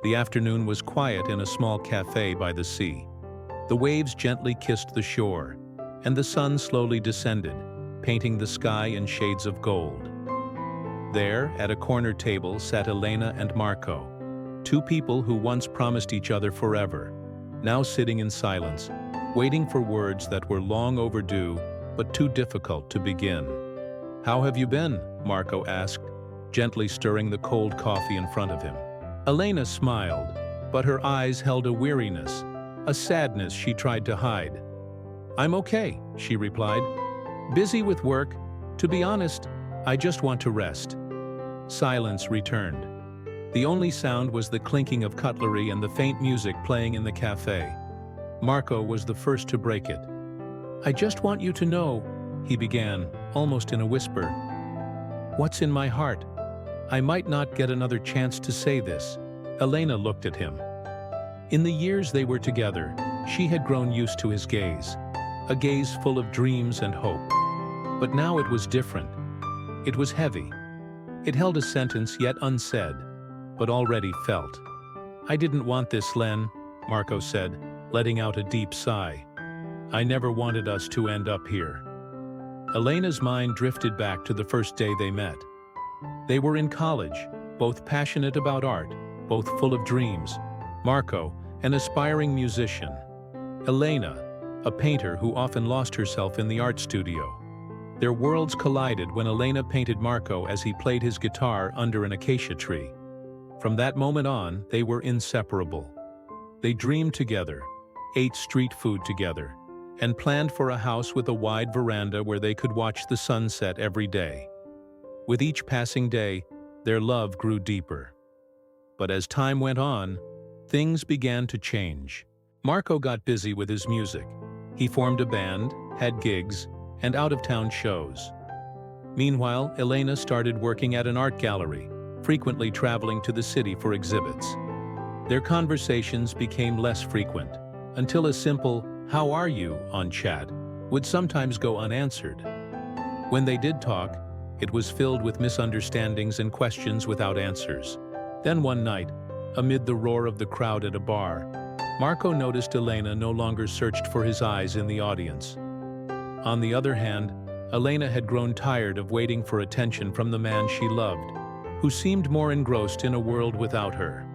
The afternoon was quiet in a small cafe by the sea. The waves gently kissed the shore, and the sun slowly descended, painting the sky in shades of gold. There, at a corner table, sat Elena and Marco, two people who once promised each other forever, now sitting in silence, waiting for words that were long overdue but too difficult to begin. "How have you been?" Marco asked, gently stirring the cold coffee in front of him. Elena smiled, but her eyes held a weariness, a sadness she tried to hide. "I'm okay," she replied. "Busy with work. To be honest, I just want to rest." Silence returned. The only sound was the clinking of cutlery and the faint music playing in the cafe. Marco was the first to break it. "I just want you to know," he began, almost in a whisper, "what's in my heart. I might not get another chance to say this." Elena looked at him. In the years they were together, she had grown used to his gaze, a gaze full of dreams and hope. But now it was different. It was heavy. It held a sentence yet unsaid, but already felt. "I didn't want this, Len," Marco said, letting out a deep sigh. "I never wanted us to end up here." Elena's mind drifted back to the first day they met. They were in college, both passionate about art, both full of dreams. Marco, an aspiring musician. Elena, a painter who often lost herself in the art studio. Their worlds collided when Elena painted Marco as he played his guitar under an acacia tree. From that moment on, they were inseparable. They dreamed together, ate street food together, and planned for a house with a wide veranda where they could watch the sunset every day. With each passing day, their love grew deeper. But as time went on, things began to change. Marco got busy with his music. He formed a band, had gigs, and out-of-town shows. Meanwhile, Elena started working at an art gallery, frequently traveling to the city for exhibits. Their conversations became less frequent, until a simple "How are you?" on chat would sometimes go unanswered. When they did talk, it was filled with misunderstandings and questions without answers. Then one night, amid the roar of the crowd at a bar, Marco noticed Elena no longer searched for his eyes in the audience. On the other hand, Elena had grown tired of waiting for attention from the man she loved, who seemed more engrossed in a world without her.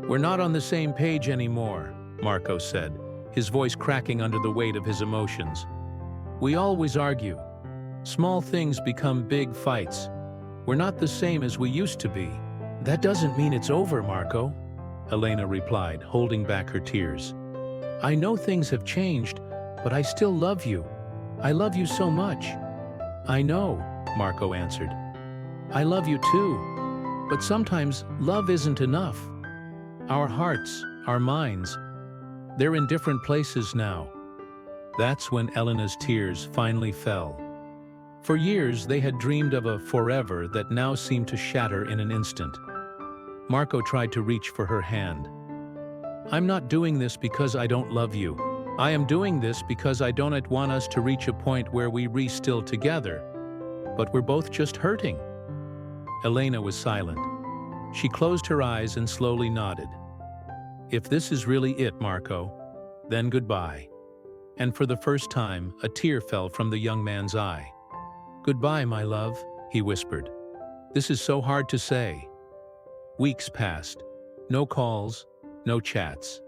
"We're not on the same page anymore," Marco said, his voice cracking under the weight of his emotions. "We always argue. Small things become big fights. We're not the same as we used to be." "That doesn't mean it's over, Marco," Elena replied, holding back her tears. "I know things have changed, but I still love you. I love you so much." "I know," Marco answered. "I love you too. But sometimes love isn't enough. Our hearts, our minds, they're in different places now." That's when Elena's tears finally fell. For years they had dreamed of a forever that now seemed to shatter in an instant. Marco tried to reach for her hand. "I'm not doing this because I don't love you. I am doing this because I don't want us to reach a point where we still together, but we're both just hurting." Elena was silent. She closed her eyes and slowly nodded. "If this is really it, Marco, then goodbye." And for the first time, a tear fell from the young man's eye. "Goodbye, my love," he whispered. "This is so hard to say." Weeks passed. No calls, no chats.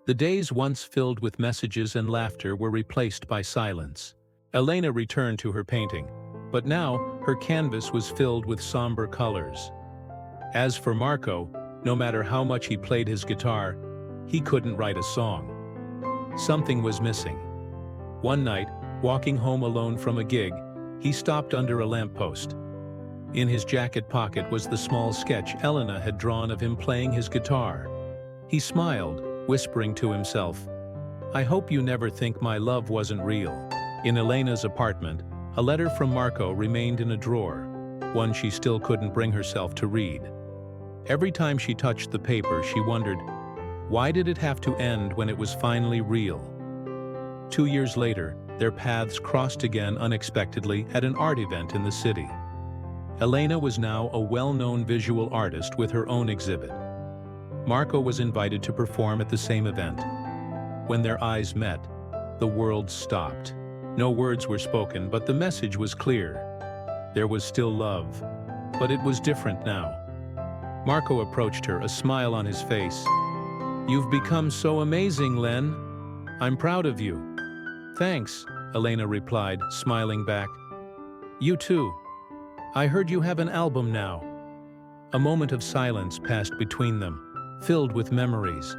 The days once filled with messages and laughter were replaced by silence. Elena returned to her painting, but now her canvas was filled with somber colors. As for Marco, no matter how much he played his guitar, he couldn't write a song. Something was missing. One night, walking home alone from a gig, he stopped under a lamppost. In his jacket pocket was the small sketch Elena had drawn of him playing his guitar. He smiled, whispering to himself, "I hope you never think my love wasn't real." In Elena's apartment, a letter from Marco remained in a drawer, one she still couldn't bring herself to read. Every time she touched the paper, she wondered, why did it have to end when it was finally real? 2 years later, their paths crossed again unexpectedly at an art event in the city. Elena was now a well-known visual artist with her own exhibit. Marco was invited to perform at the same event. When their eyes met, the world stopped. No words were spoken, but the message was clear. There was still love, but it was different now. Marco approached her, a smile on his face. "You've become so amazing, Len. I'm proud of you." "Thanks," Elena replied, smiling back. "You too. I heard you have an album now." A moment of silence passed between them, filled with memories.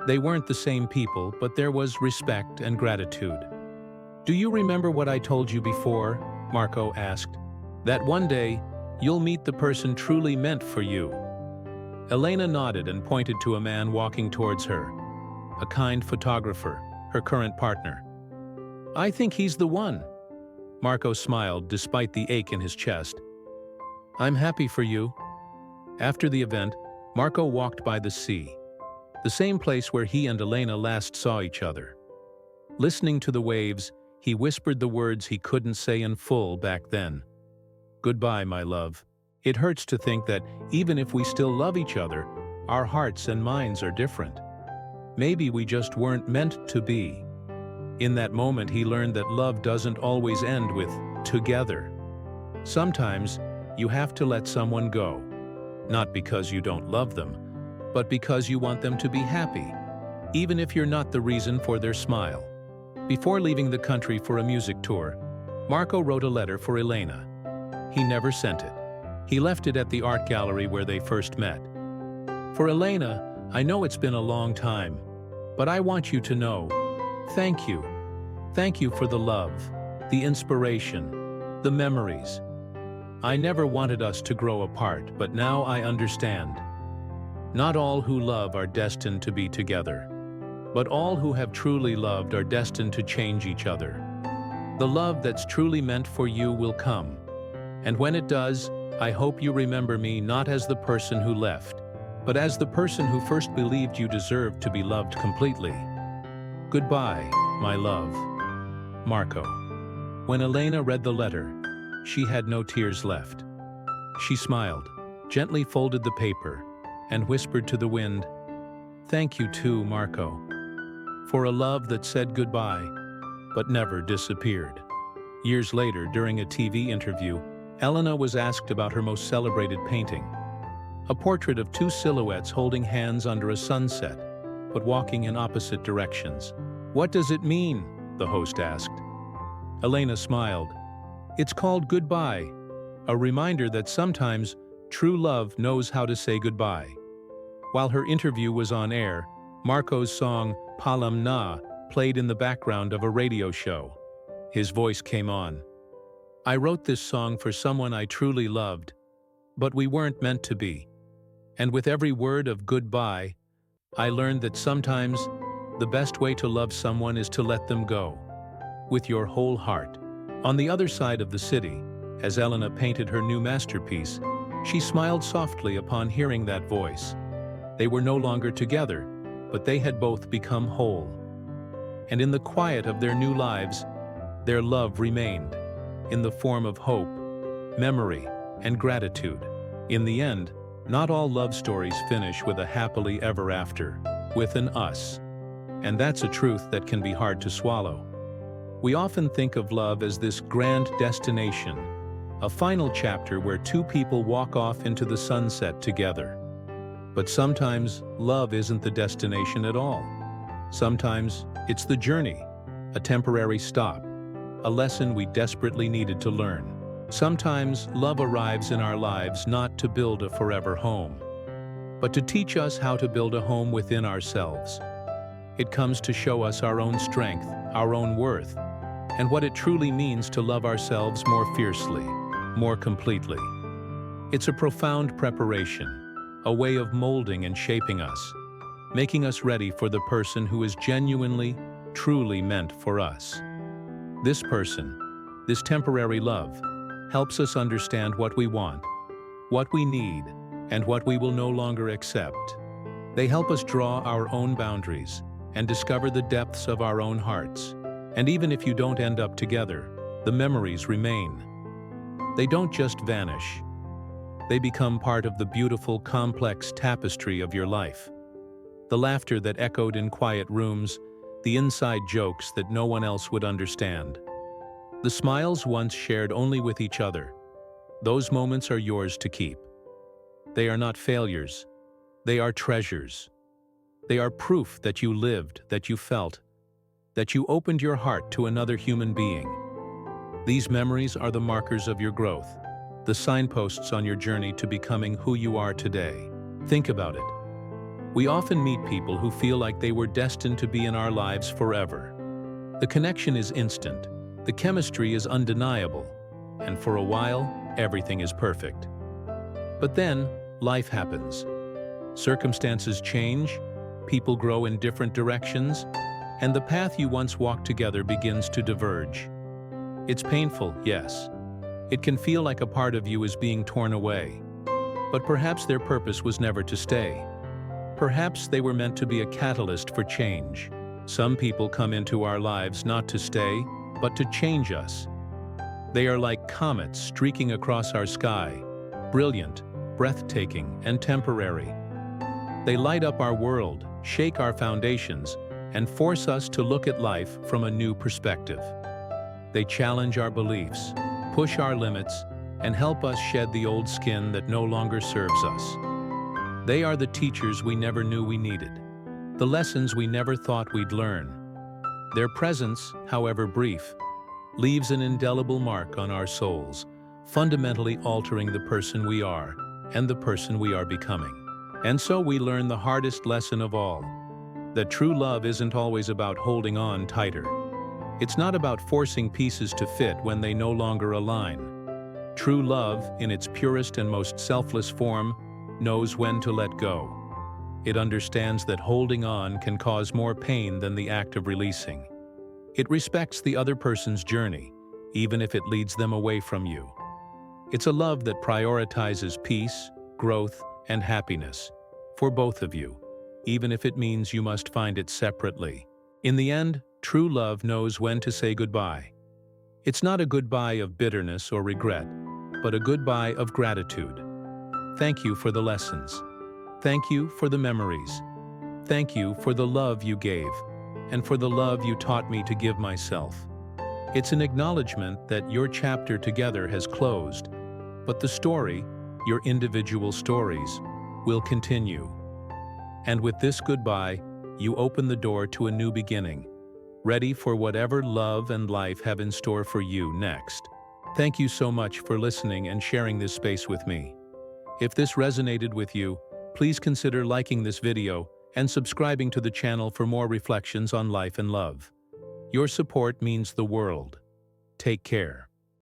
They weren't the same people, but there was respect and gratitude. "Do you remember what I told you before?" Marco asked. "That one day, you'll meet the person truly meant for you." Elena nodded and pointed to a man walking towards her. A kind photographer, her current partner. "I think he's the one." Marco smiled despite the ache in his chest. "I'm happy for you." After the event, Marco walked by the sea, the same place where he and Elena last saw each other. Listening to the waves, he whispered the words he couldn't say in full back then. "Goodbye, my love. It hurts to think that even if we still love each other, our hearts and minds are different. Maybe we just weren't meant to be." In that moment, he learned that love doesn't always end with together. Sometimes, you have to let someone go. Not because you don't love them, but because you want them to be happy, even if you're not the reason for their smile. Before leaving the country for a music tour, Marco wrote a letter for Elena. He never sent it. He left it at the art gallery where they first met. "For Elena, I know it's been a long time, but I want you to know, thank you. Thank you for the love, the inspiration, the memories. I never wanted us to grow apart, but now I understand. Not all who love are destined to be together, but all who have truly loved are destined to change each other. The love that's truly meant for you will come, and when it does, I hope you remember me not as the person who left, but as the person who first believed you deserved to be loved completely. Goodbye, my love. Marco." When Elena read the letter, she had no tears left. She smiled, gently folded the paper, and whispered to the wind, "Thank you too, Marco, for a love that said goodbye, but never disappeared." Years later, during a TV interview, Elena was asked about her most celebrated painting, a portrait of two silhouettes holding hands under a sunset, but walking in opposite directions. "What does it mean?" the host asked. Elena smiled. "It's called Goodbye, a reminder that sometimes true love knows how to say goodbye." While her interview was on air, Marco's song Palam Na played in the background of a radio show. His voice came on. "I wrote this song for someone I truly loved, but we weren't meant to be. And with every word of goodbye, I learned that sometimes the best way to love someone is to let them go, with your whole heart." On the other side of the city, as Elena painted her new masterpiece, she smiled softly upon hearing that voice. They were no longer together, but they had both become whole. And in the quiet of their new lives, their love remained, in the form of hope, memory, and gratitude. In the end, not all love stories finish with a happily ever after, with an us. And that's a truth that can be hard to swallow. We often think of love as this grand destination, a final chapter where two people walk off into the sunset together. But sometimes, love isn't the destination at all. Sometimes, it's the journey, a temporary stop, a lesson we desperately needed to learn. Sometimes, love arrives in our lives not to build a forever home, but to teach us how to build a home within ourselves. It comes to show us our own strength, our own worth, and what it truly means to love ourselves more fiercely, more completely. It's a profound preparation, a way of molding and shaping us, making us ready for the person who is genuinely, truly meant for us. This person, this temporary love, helps us understand what we want, what we need, and what we will no longer accept. They help us draw our own boundaries and discover the depths of our own hearts. And even if you don't end up together, the memories remain. They don't just vanish. They become part of the beautiful, complex tapestry of your life. The laughter that echoed in quiet rooms, the inside jokes that no one else would understand. The smiles once shared only with each other. Those moments are yours to keep. They are not failures. They are treasures. They are proof that you lived, that you felt, that you opened your heart to another human being. These memories are the markers of your growth, the signposts on your journey to becoming who you are today. Think about it. We often meet people who feel like they were destined to be in our lives forever. The connection is instant, the chemistry is undeniable, and for a while, everything is perfect. But then, life happens. Circumstances change, people grow in different directions, and the path you once walked together begins to diverge. It's painful, yes. It can feel like a part of you is being torn away. But perhaps their purpose was never to stay. Perhaps they were meant to be a catalyst for change. Some people come into our lives not to stay, but to change us. They are like comets streaking across our sky, brilliant, breathtaking, and temporary. They light up our world, shake our foundations, and force us to look at life from a new perspective. They challenge our beliefs, push our limits, and help us shed the old skin that no longer serves us. They are the teachers we never knew we needed, the lessons we never thought we'd learn. Their presence, however brief, leaves an indelible mark on our souls, fundamentally altering the person we are and the person we are becoming. And so we learn the hardest lesson of all, that true love isn't always about holding on tighter. It's not about forcing pieces to fit when they no longer align. True love, in its purest and most selfless form, knows when to let go. It understands that holding on can cause more pain than the act of releasing. It respects the other person's journey, even if it leads them away from you. It's a love that prioritizes peace, growth, and happiness for both of you, even if it means you must find it separately. In the end, true love knows when to say goodbye. It's not a goodbye of bitterness or regret, but a goodbye of gratitude. Thank you for the lessons. Thank you for the memories. Thank you for the love you gave, and for the love you taught me to give myself. It's an acknowledgement that your chapter together has closed, but the story, your individual stories, will continue. And with this goodbye, you open the door to a new beginning, ready for whatever love and life have in store for you next. Thank you so much for listening and sharing this space with me. If this resonated with you, please consider liking this video and subscribing to the channel for more reflections on life and love. Your support means the world. Take care.